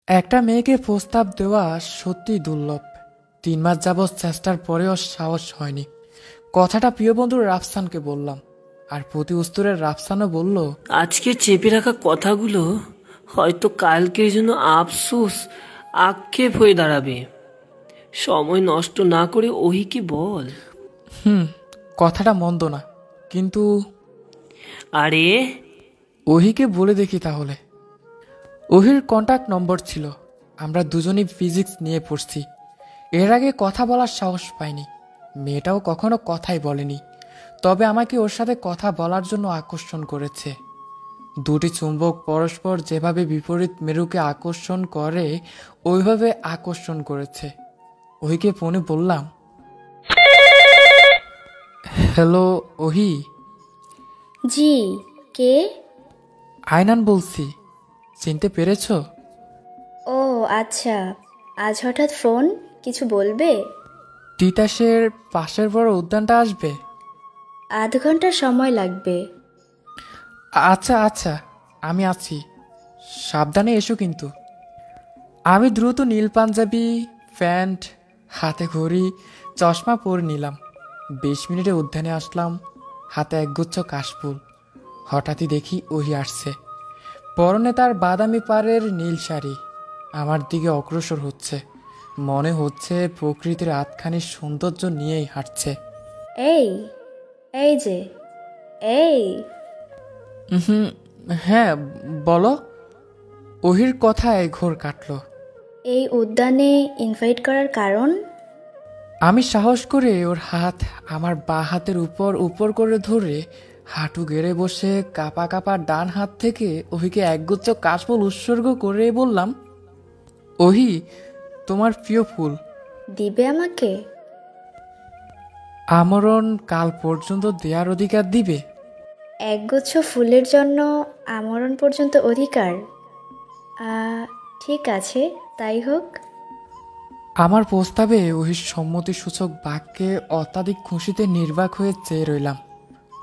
একটা মেয়েকে প্রস্তাব দেওয়া সত্যি দুর্লভ। 3 মাস যাবৎ চেষ্টার পরেও সাহস হয়নি। কথাটা প্রিয় বন্ধু রাফসানকে বললাম, আর প্রতি উত্তরে রাফসানও বলল, আজকে চেপে রাখা কথাগুলো হয়তো কালকের জন্য আফসোস আক্ষেপ হয়ে দাঁড়াবে। সময় নষ্ট না করে ওহিকে বল। কথাটা মন্দ না, কিন্তু আরে ওহিকে বলে দেখি তাহলে। ওহির কন্টাক্ট নম্বর ছিল, আমরা দুজনই ফিজিক্স নিয়ে পড়ছি। এর আগে কথা বলার সাহস পাইনি, মেয়েটাও কখনো কথাই বলেনি। তবে আমাকে ওর সাথে কথা বলার জন্য আকর্ষণ করেছে। দুটি চুম্বক পরস্পর যেভাবে বিপরীত মেরুকে আকর্ষণ করে ওইভাবে আকর্ষণ করেছে। ওহিকে ফোনে বললাম, হ্যালো ওহি। জি, কে? আয়নান বলছি, চিনতে পেরেছো? ও আচ্ছা, আজ হঠাৎ ফোন, কিছু বলবে? তিতাসের পাশের বড় উদ্যানটা আসবে? আধ ঘন্টা সময় লাগবে। আচ্ছা আচ্ছা, আমি আছি, সাবধানে এসো কিন্তু। আমি দ্রুত নীল পাঞ্জাবি, প্যান্ট, হাতে ঘড়ি, চশমা পরে নিলাম। 20 মিনিটে উদ্যানে আসলাম, হাতে একগুচ্ছ কাশফুল। হঠাৎই দেখি ওহি আসছে। পরনে তার বাদামি পাড়ের নীল শাড়ি, আমার দিকে অগ্রসর হচ্ছে। মনে হচ্ছে প্রকৃতির আধখানি সৌন্দর্য নিয়েই হাঁটছে। এই এই যে এই হুম, হ্যাঁ বলো। ওহির কথায় ঘোর কাটল। এই উদ্যানে ইনভাইট করার কারণ? আমি সাহস করে ওর হাত আমার বাঁ হাতের উপর উপর করে ধরে হাঁটু গেড়ে বসে কাপা কাপা ডান হাত থেকে ওহিকে একগুচ্ছ কাশফুল উৎসর্গ করে বললাম, ওহি, তোমার প্রিয় ফুল। দিবে আমাকে? আমরণ কাল পর্যন্ত দেয়ার অধিকার দিবে? একগুচ্ছ ফুলের জন্য আমরণ পর্যন্ত অধিকার? ঠিক আছে, তাই হোক। আমার প্রস্তাবে ওহির সম্মতিসূচক বাক্যে অত্যাধিক খুশিতে নির্বাক হয়ে চেয়ে রইলাম।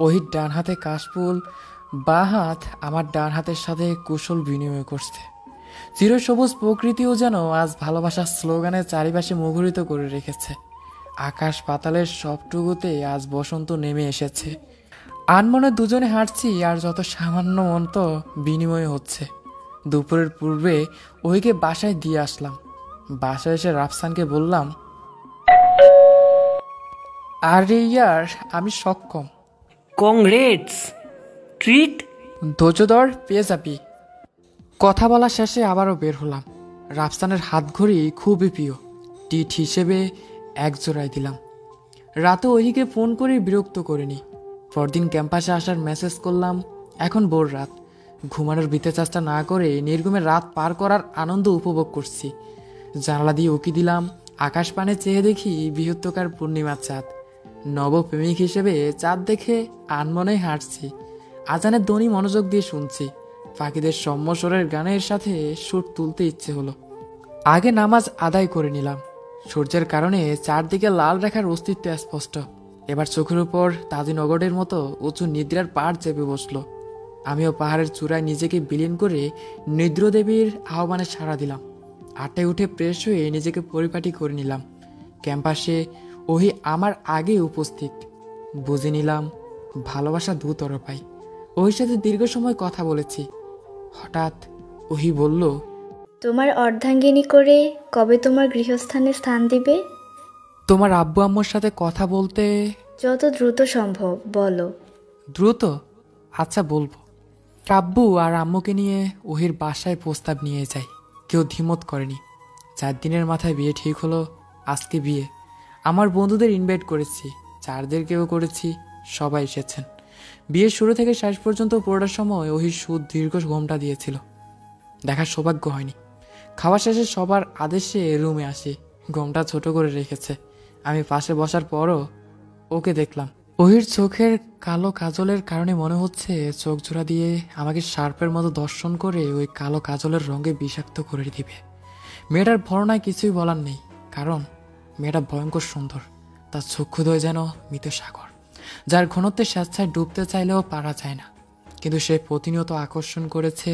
ওহির ডান হাতে কাশফুল, বাঁ হাত আমার ডান হাতের সাথে কুশল বিনিময় করছে। চিরসবুজ প্রকৃতিও যেন আজ ভালোবাসার স্লোগানের চারিপাশে মুখরিত করে রেখেছে। আকাশ পাতালের সবটুকুতে আজ বসন্ত নেমে এসেছে। আনমনে দুজনে হাঁটছি, আর যত সামান্য মন্ত বিনিময় হচ্ছে। দুপুরের পূর্বে ওহিকে বাসায় দিয়ে আসলাম। বাসায় এসে রাফসানকে বললাম, আরে ইয়ার, আমি সক্ষম। Congrats, treat. ধৈর্য ধর, পেয়ে যাবি। কথা বলা শেষে আবারও বের হলাম। রাফসানের হাত ঘড়ি খুবই প্রিয়, টিট হিসেবে এক জোড়ায় দিলাম। রাতে ওহিকে ফোন করে বিরক্ত করিনি। পরদিন ক্যাম্পাসে আসার মেসেজ করলাম। এখন ভোর রাত, ঘুমানোর বিতে চেষ্টা না করে নির্ঘুমে রাত পার করার আনন্দ উপভোগ করছি। জানালা দিয়ে উকি দিলাম, আকাশ পানে চেয়ে দেখি বৃহত্তকার পূর্ণিমার চাঁদ। নবপ্রেমিক হিসেবে চাঁদ দেখে আনমনেই হাঁটছি। আজানের ধ্বনি মনোযোগ দিয়ে শুনছি। পাখিদের সম্মস্বরের গানের সাথে সুর তুলতে ইচ্ছে হলো। আগে নামাজ আদায় করে নিলাম। সূর্যের কারণে চারদিকে লাল রেখার অস্তিত্ব স্পষ্ট। এবার চোখের উপর তাজিনগরের মতো উঁচু নিদ্রার পাড় চেপে বসলো। আমিও পাহাড়ের চূড়ায় নিজেকে বিলীন করে নিদ্রদেবীর আহ্বানে সাড়া দিলাম। 8টায় উঠে ফ্রেশ হয়ে নিজেকে পরিপাটি করে নিলাম। ক্যাম্পাসে ওহি আমার আগে উপস্থিত। বুঝে নিলাম ভালোবাসা দুতরফাই। ওহির সাথে দীর্ঘ সময় কথা বলেছি। হঠাৎ ওহি বলল, তোমার অর্ধাঙ্গিনী করে কবে তোমার গৃহস্থানে স্থান দিবে? তোমার আব্বু আম্মুর সাথে কথা বলতে। যত দ্রুত সম্ভব বলো। দ্রুত? আচ্ছা বলবো। আব্বু আর আম্মুকে নিয়ে ওহির বাসায় প্রস্তাব নিয়ে যাই। কেউ দ্বিমত করেনি। 4 দিনের মাথায় বিয়ে ঠিক হলো। আজকে বিয়ে। আমার বন্ধুদের ইনভাইট করেছি, চারদেরকেও করেছি, সবাই এসেছেন। বিয়ের শুরু থেকে শেষ পর্যন্ত পুরোটা সময় ওহির দীর্ঘ ঘোমটা দিয়েছিল। দেখার সৌভাগ্য হয়নি। খাওয়া শেষে সবার আদেশে রুমে আসি। ঘোমটা ছোট করে রেখেছে। আমি পাশে বসার পরও ওকে দেখলাম। ওহির চোখের কালো কাজলের কারণে মনে হচ্ছে চোখ জোড়া দিয়ে আমাকে শার্পের মতো দর্শন করে ওই কালো কাজলের রঙে বিষাক্ত করে দিবে। মেয়েটার ভরণায় কিছুই বলার নেই, কারণ মেয়েটা ভয়ঙ্কর সুন্দর। তার চক্ষুদ্বয় যেন মৃত সাগর, যার ঘনত্বে স্বেচ্ছায় ডুবতে চাইলেও পারা যায় না। কিন্তু সে প্রতিনিয়ত আকর্ষণ করেছে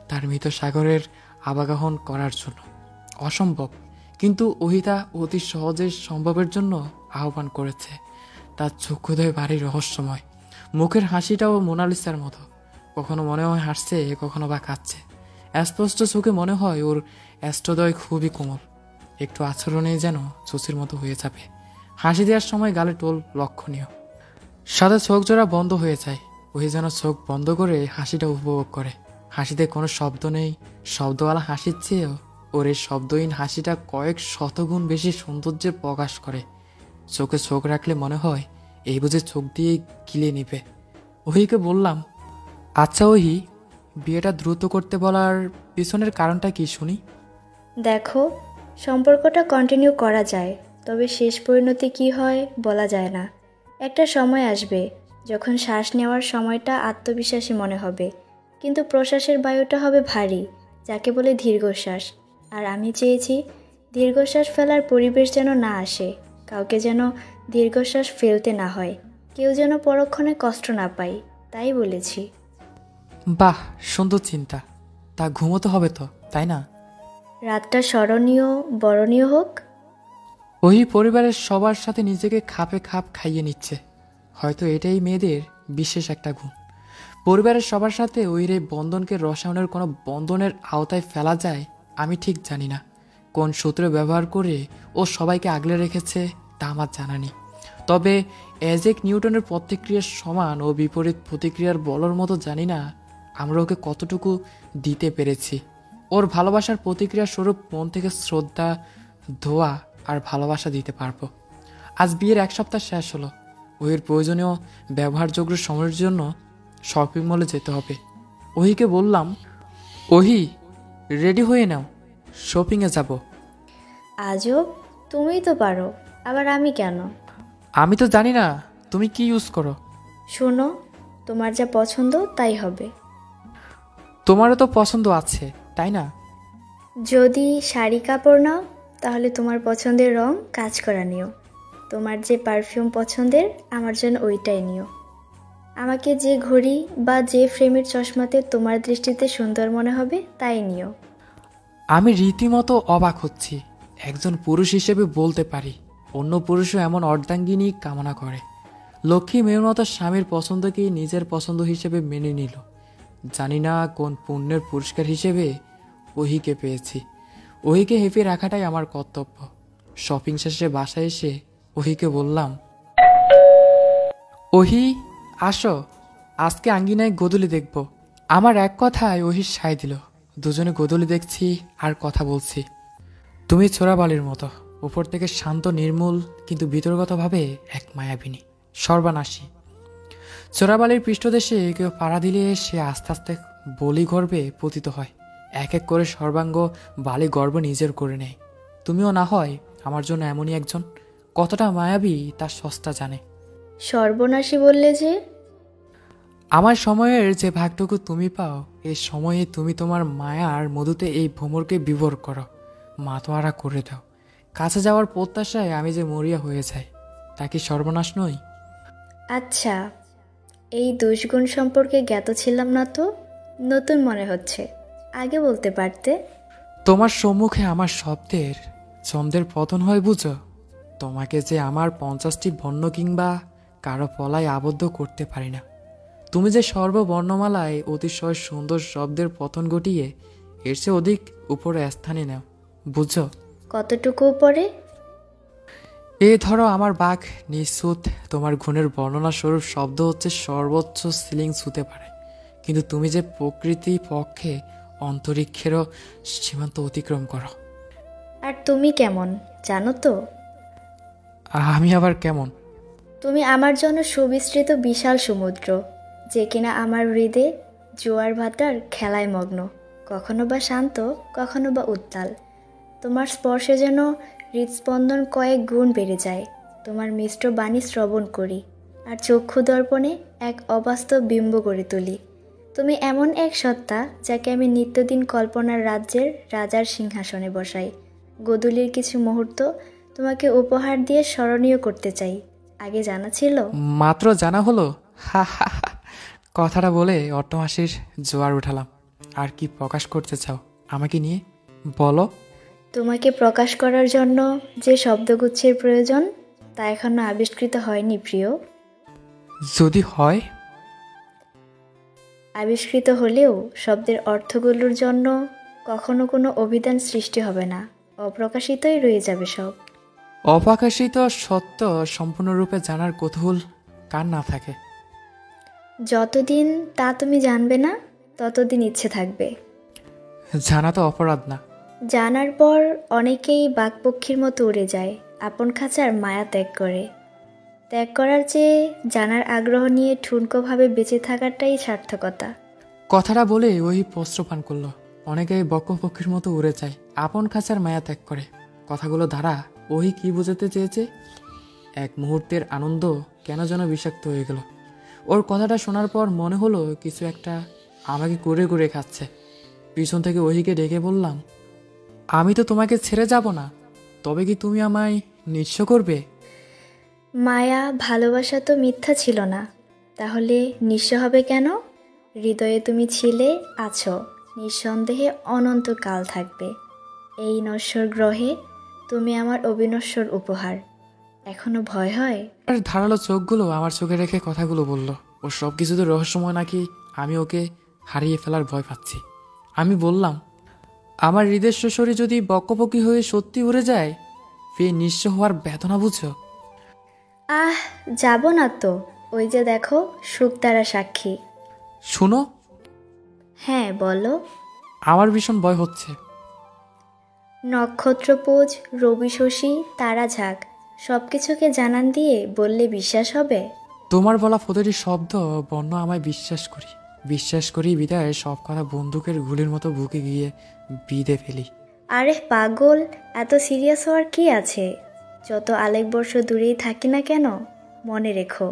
তার মৃত সাগরের আবাগাহন করার জন্য। অসম্ভব, কিন্তু ওহিতা অতি সহজে সম্ভবের জন্য আহ্বান করেছে। তার চক্ষুদয় ভারী রহস্যময়, মুখের হাসিটাও মোনালিসার মতো। কখনো মনে হয় হাসছে, কখনো বা কাঁদছে। স্পষ্ট চোখে মনে হয় ওর অষ্টদয় খুবই কোমল, একটু আচরণে যেন চোচের মতো হয়ে যাবে। হাসি দেওয়ার সময় গালে টোল লক্ষণীয়। সাদা চোখ জোড়া বন্ধ হয়ে যায়, ওই যেন চোখ বন্ধ করে হাসিটা উপভোগ করে। হাসিতে কোনো শব্দ নেই, শব্দওয়ালা হাসির চেয়েও ওর এই শব্দহীন হাসিটা কয়েক শতগুণ বেশি সৌন্দর্যের প্রকাশ করে। চোখে চোখ রাখলে মনে হয় এই বুঝে চোখ দিয়ে গিলে নিবে। ওহিকে বললাম, আচ্ছা ওহি, বিয়েটা দ্রুত করতে বলার পিছনের কারণটা কি শুনি। দেখো, সম্পর্কটা কন্টিনিউ করা যায়, তবে শেষ পরিণতি কি হয় বলা যায় না। একটা সময় আসবে যখন শ্বাস নেওয়ার সময়টা আত্মবিশ্বাসী মনে হবে, কিন্তু প্রশ্বাসের বায়ুটা হবে ভারী, যাকে বলে দীর্ঘশ্বাস। আর আমি চেয়েছি দীর্ঘশ্বাস ফেলার পরিবেশ যেন না আসে, কাউকে যেন দীর্ঘশ্বাস ফেলতে না হয়, কেউ যেন পরক্ষণে কষ্ট না পায়, তাই বলেছি। বাহ, সুন্দর চিন্তা। তা ঘুমোতে হবে তো, তাই না? রাতটা স্মরণীয় বরণীয় হোক। ওই পরিবারের সবার সাথে নিজেকে খাপে খাপ খাইয়ে নিচ্ছে। হয়তো এটাই মেয়েদের বিশেষ একটা গুণ। পরিবারের সবার সাথে ওই রে বন্ধনকে রসায়নের কোনো বন্ধনের আওতায় ফেলা যায় আমি ঠিক জানি না। কোন সূত্র ব্যবহার করে ও সবাইকে আগলে রেখেছে তা আমার জানা নেই। তবে অ্যাজেক নিউটনের প্রতিক্রিয়ার সমান ও বিপরীত প্রতিক্রিয়ার বলর মতো জানি না আমরা ওকে কতটুকু দিতে পেরেছি। ওর ভালোবাসার প্রতিক্রিয়া স্বরূপ মন থেকে শ্রদ্ধা, ধোয়া আর ভালোবাসা দিতে পারবো। আজ বিয়ের 1 সপ্তাহ শেষ হলো। ওহির প্রয়োজনীয় ব্যবহারযোগ্য সময়ের জন্য শপিং মলে যেতে হবে। ওহিকে বললাম, ওহি, রেডি হয়ে নাও, শপিংয়ে যাব। আজব, তুমিই তো পারো, আবার আমি কেন? আমি তো জানি না তুমি কি ইউজ করো। শোনো, তোমার যা পছন্দ তাই হবে। তোমারও তো পছন্দ আছে, তাই না? যদি শাড়ি কাপড় নাও তাহলে তোমার পছন্দের রং কাজ করা নিও। তোমার যে পারফিউম পছন্দের আমার জন্য ওইটাই নিও। আমাকে যে ঘড়ি বা যে ফ্রেমের চশমাতে তোমার দৃষ্টিতে সুন্দর মনে হবে তাই নিও। আমি রীতিমতো অবাক হচ্ছি। একজন পুরুষ হিসেবে বলতে পারি অন্য পুরুষও এমন অর্ধাঙ্গিনী কামনা করে। লক্ষ্মী মেয়ের মতো স্বামীর পছন্দকেই নিজের পছন্দ হিসেবে মেনে নিল। জানি না কোন পুণ্যের পুরস্কার হিসেবে ওহিকে পেয়েছি। ওহিকে হেপি রাখাটাই আমার কর্তব্য। শপিং শেষে বাসায় এসে ওহিকে বললাম, ওহি, আসো, আজকে আঙ্গিনায় গোদুলি দেখব। আমার এক কথায় ওহির সায় দিল। দুজনে গোদুলি দেখছি আর কথা বলছি। তুমি ছোড়াবালির মতো, উপর থেকে শান্ত নির্মূল, কিন্তু ভিতরগতভাবে এক মায়াবিনী, সর্বানাশী। চোরাবালির পৃষ্ঠদেশে কেউ পাড়া দিলে সে আস্তে আস্তে বলি গর্বে পতিত হয়। এক এক করে সর্বাঙ্গ বালি গর্ব নিজের করে নেয়। তুমিও না হয় আমার জন্য এমনই একজন। কতটা মায়াবী তার সস্তা জানে। সর্বনাশী বললে যে? আমার সময়ের যে ভাগটুকু তুমি পাও, এই সময়ে তুমি তোমার মায়ার মধুতে এই ভ্রমরকে বিভোর করো, মাতোয়ারা করে দাও। কাছে যাওয়ার প্রত্যাশায় আমি যে মরিয়া হয়ে যাই, তা কি সর্বনাশ নই? আচ্ছা, এই দুষ্গুণ সম্পর্কে জ্ঞাত ছিলাম না তো, নতুন মনে হচ্ছে। আগে বলতে পারতে। তোমার সম্মুখে আমার শব্দের ছন্দের পতন হয় বুঝো। তোমাকে যে আমার 50টি বর্ণ কিংবা কারো পলায় আবদ্ধ করতে পারি না। তুমি যে সর্ববর্ণমালায় অতিশয় সুন্দর শব্দের পতন ঘটিয়ে এর চেয়ে অধিক উপরে স্থানে নাও, বুঝো? কতটুকু উপরে? এ ধরো আমার বাঘ নিঃসুত, তোমার গুণের বর্ণনা স্বরূপ শব্দ হচ্ছে সর্বোচ্চ সিলিং ছুতে পারে, কিন্তু তুমি যে প্রকৃতি পক্ষে অন্তরিক্ষেরও সীমান্ত অতিক্রম করো। আর তুমি কেমন জানো তো? আমি আবার কেমন? তুমি আমার জন্য সুবিস্তৃত বিশাল সমুদ্র, যে কিনা আমার হৃদে জোয়ার ভাটার খেলায় মগ্ন, কখনো বা শান্ত, কখনো বা উত্তাল। তোমার স্পর্শে যেন হৃদস্পন্দন কয়েক গুণ বেড়ে যায়। তোমার মিষ্ট বাণী শ্রবণ করি আর চক্ষু দর্পণে এক অবাস্তব বিম্ব গড়ে তুলি। তুমি এমন এক সত্তা যাকে আমি নিত্যদিন কল্পনার রাজ্যের রাজার সিংহাসনে বসাই। গোধূলির কিছু মুহূর্ত তোমাকে উপহার দিয়ে স্মরণীয় করতে চাই। আগে জানা ছিল? মাত্র জানা হলো। হা হা হা। কথাটা বলে অট্টহাসির জোয়ার উঠালাম। আর কি প্রকাশ করতে চাও? আমাকে নিয়ে? বলো। তোমাকে প্রকাশ করার জন্য যে শব্দগুচ্ছের প্রয়োজন তা এখনো আবিষ্কৃত হয়নি প্রিয়। যদি হয়? আবিষ্কৃত হলেও শব্দের অর্থগুলোর জন্য কখনো কোনো অভিধান সৃষ্টি হবে না, অপ্রকাশিতই রয়ে যাবে সব। অপ্রকাশিত সত্য সম্পূর্ণরূপে জানার কৌতূহল কার না থাকে? যতদিন তা তুমি জানবে না ততদিন ইচ্ছে থাকবে। জানা তো অপরাধ না। জানার পর অনেকেই বাঘপক্ষীর মতো উড়ে যায়, আপন খাঁচার মায়া ত্যাগ করে। ত্যাগ করার চেয়ে জানার আগ্রহ নিয়ে ঠুনকোভাবে বেঁচে থাকাটাই সার্থকতা। কথাটা বলে ওই প্রস্ত্র পান করলো। অনেকেই বক্রপক্ষীর মতো উড়ে যায়, আপন খাঁচার মায়া ত্যাগ করে। কথাগুলো দ্বারা ওই কি বোঝাতে চেয়েছে? এক মুহূর্তের আনন্দ কেন যেন বিষাক্ত হয়ে গেল। ওর কথাটা শোনার পর মনে হলো কিছু একটা আমাকে কুরে কুরে খাচ্ছে। পিছন থেকে ওহিকে ডেকে বললাম, আমি তো তোমাকে ছেড়ে যাব না, তবে কি তুমি আমায় নিঃস্ব করবে? মায়া ভালোবাসা তো মিথ্যা ছিল না, তাহলে নিঃস্ব হবে কেন? হৃদয়ে তুমি ছিলে, আছো, নিঃসন্দেহে অনন্তকাল থাকবে। এই নশ্বর গ্রহে তুমি আমার অবিনশ্বর উপহার। এখনো ভয় হয়? আর ধারালো চোখগুলো আমার চোখে রেখে কথাগুলো বলল। ও সব কিছুতে রহস্যময় নাকি আমি ওকে হারিয়ে ফেলার ভয় পাচ্ছি। আমি বললাম, আমার হৃদয় শরীর যদি বক্কবকি হয়ে সত্যি উড়ে যায়, ফিরে নিঃস্ব হওয়ার বেদনা বুঝো? আহ, যাব না তো। ওই যে দেখো, শুকতারা সাক্ষী। শুনো। হ্যাঁ বলো। আমার ভীষণ ভয় হচ্ছে। নক্ষত্রপুঞ্জ, রবি শশী, তারা ঝাঁক সব কিছুকে জানান দিয়ে বললে বিশ্বাস হবে? তোমার বলা প্রতিটি শব্দ বর্ণ আমায় বিশ্বাস করি বিদায় সব কথা বন্দুকের গুলির মতো বুকে গিয়ে বিঁধে ফেলি। আরে পাগল, এত সিরিয়াস হওয়ার কি আছে? যত আলেকবর্ষ দূরেই থাকি না কেন, মনে রেখো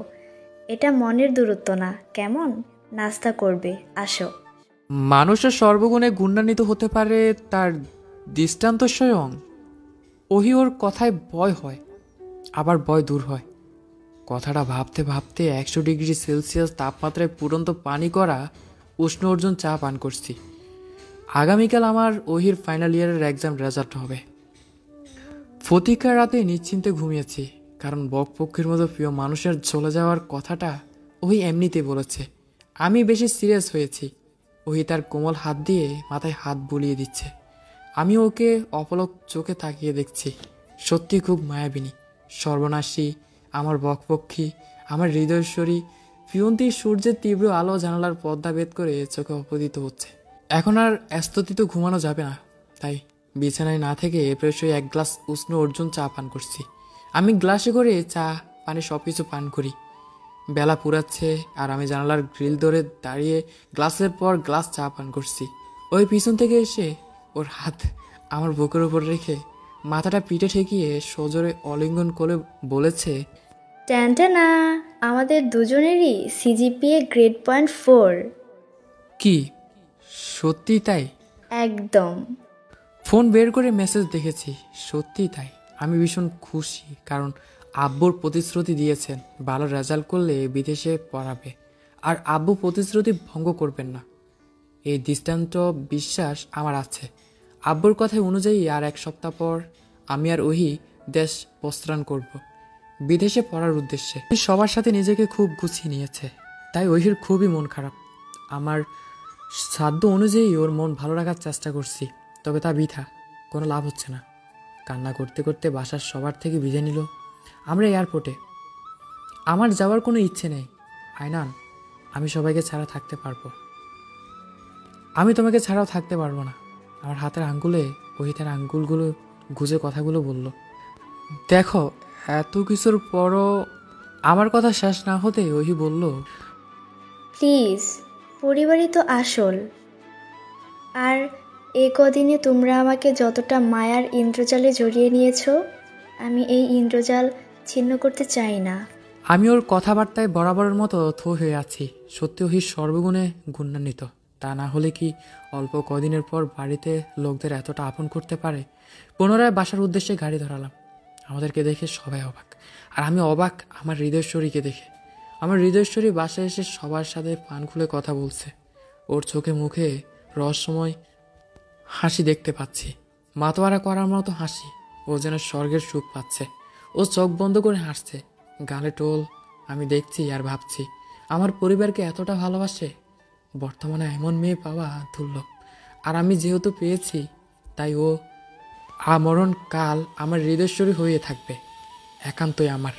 এটা মনের দূরত্ব না। কেমন? নাস্তা করবে, আসো। মানুষের সর্বগুণে গুণান্বিত হতে পারে তার দৃষ্টান্ত স্বয়ং। ওহি ওর কথায় ভয় হয়, আবার ভয় দূর হয়। কথাটা ভাবতে ভাবতে 100 ডিগ্রি সেলসিয়াস তাপমাত্রায় পুরন্ত পানি করা উষ্ণ অর্জুন চা পান করছি। আগামীকাল আমার ওহির ফাইনাল ইয়ারের এক্সাম রেজাল্ট হবে। প্রতীক্ষার রাতে নিশ্চিন্তে ঘুমিয়েছি, কারণ বকপক্ষীর মতো প্রিয় মানুষের চলে যাওয়ার কথাটা ওহি এমনিতে বলেছে। আমি বেশি সিরিয়াস হয়েছি। ওহি তার কোমল হাত দিয়ে মাথায় হাত বুলিয়ে দিচ্ছে। আমি ওকে অপলক চোখে তাকিয়ে দেখছি। সত্যি খুব মায়াবিনী, সর্বনাশী আমার বকপক্ষী, আমার হৃদয়শ্বরী পিয়ন্তি। সূর্যের তীব্র আলো জানালার পর্দা ভেদ করে চোখে অপদিত হচ্ছে। এখন আর স্ততিত ঘুমানো যাবে না, তাই বিছানায় না থেকে ফ্রেশ হয়ে 1 গ্লাস উষ্ণ অর্জুন চা পান করছি। আমি গ্লাসে করে চা পানি সব কিছু পান করি। বেলা পুরাচ্ছে আর আমি জানালার গ্রিল ধরে দাঁড়িয়ে গ্লাসের পর গ্লাস চা পান করছি। ওই পিছন থেকে এসে ওর হাত আমার বুকের উপর রেখে মাথাটা পিঠে ঠেকিয়ে সজোরে অলিঙ্গন করে বলেছে, ট্যান্টানা, আমাদের দুজনেরই সিজিপিএ গ্রেড পয়েন্ট 4। কি সত্যি তাই? একদম। ফোন বের করে মেসেজ দেখেছি, সত্যিই তাই। আমি ভীষণ খুশি, কারণ আব্বুর প্রতিশ্রুতি দিয়েছেন ভালো রেজাল্ট করলে বিদেশে পড়াবে, আর আব্বু প্রতিশ্রুতি ভঙ্গ করবেন না। এই দৃষ্টান্ত বিশ্বাস আমার আছে। আব্বুর কথা অনুযায়ী আর 1 সপ্তাহ পর আমি আর ওহি দেশ প্রস্থান করব বিদেশে পড়ার উদ্দেশ্যে। সবার সাথে নিজেকে খুব গুছিয়ে নিয়েছে, তাই ওহির খুবই মন খারাপ। আমার সাধ্য অনুযায়ী ওর মন ভালো রাখার চেষ্টা করছি, তবে তা বৃথা, কোনো লাভ হচ্ছে না। কান্না করতে করতে বাসার সবার থেকে বিদায় নিল। আমরা এয়ারপোর্টে। আমার যাওয়ার কোনো ইচ্ছে নেই আয়নান, আমি সবাইকে ছাড়া থাকতে পারবো। আমি তোমাকে ছাড়াও থাকতে পারবো না। আমার হাতের আঙ্গুলে ওই তার আঙ্গুলগুলো গুজে কথাগুলো বলল। দেখো, এত কিছুর পরও আমার কথা শেষ না হতে ওই বলল, প্লিজ, পরিবারই তো আসল। আর এ কদিনে তোমরা আমাকে যতটা মায়ার ইন্দ্রজালে জড়িয়ে নিয়েছো, আমি এই ইন্দ্রজাল ছিন্ন করতে চাই না। আমি ওর কথাবার্তায় বরাবরের মতো থো হয়ে আছি। সত্যি ওই সর্বগুণে গুণান্বিত। তা না হলে কি অল্প কদিনের পর বাড়িতে লোকদের এতটা আপন করতে পারে? পুনরায় বাসার উদ্দেশ্যে গাড়ি ধরালাম। আমাদেরকে দেখে সবাই অবাক, আর আমি অবাক আমার হৃদয়শ্বরীকে দেখে। আমার হৃদয়শ্বরী বাসায় এসে সবার সাথে পান খুলে কথা বলছে। ওর চোখে মুখে রহস্যময় হাসি দেখতে পাচ্ছি, মাতোয়ারা করার মতো হাসি। ও যেন স্বর্গের সুখ পাচ্ছে। ও চোখ বন্ধ করে হাসছে, গালে টোল। আমি দেখছি আর ভাবছি, আমার পরিবারকে এতটা ভালোবাসে। বর্তমানে এমন মেয়ে পাওয়া দুর্লভ। আর আমি যেহেতু পেয়েছি, তাই ও আমরণ কাল আমার হৃদয়শ্বরী হয়ে থাকবে, একান্তই আমার।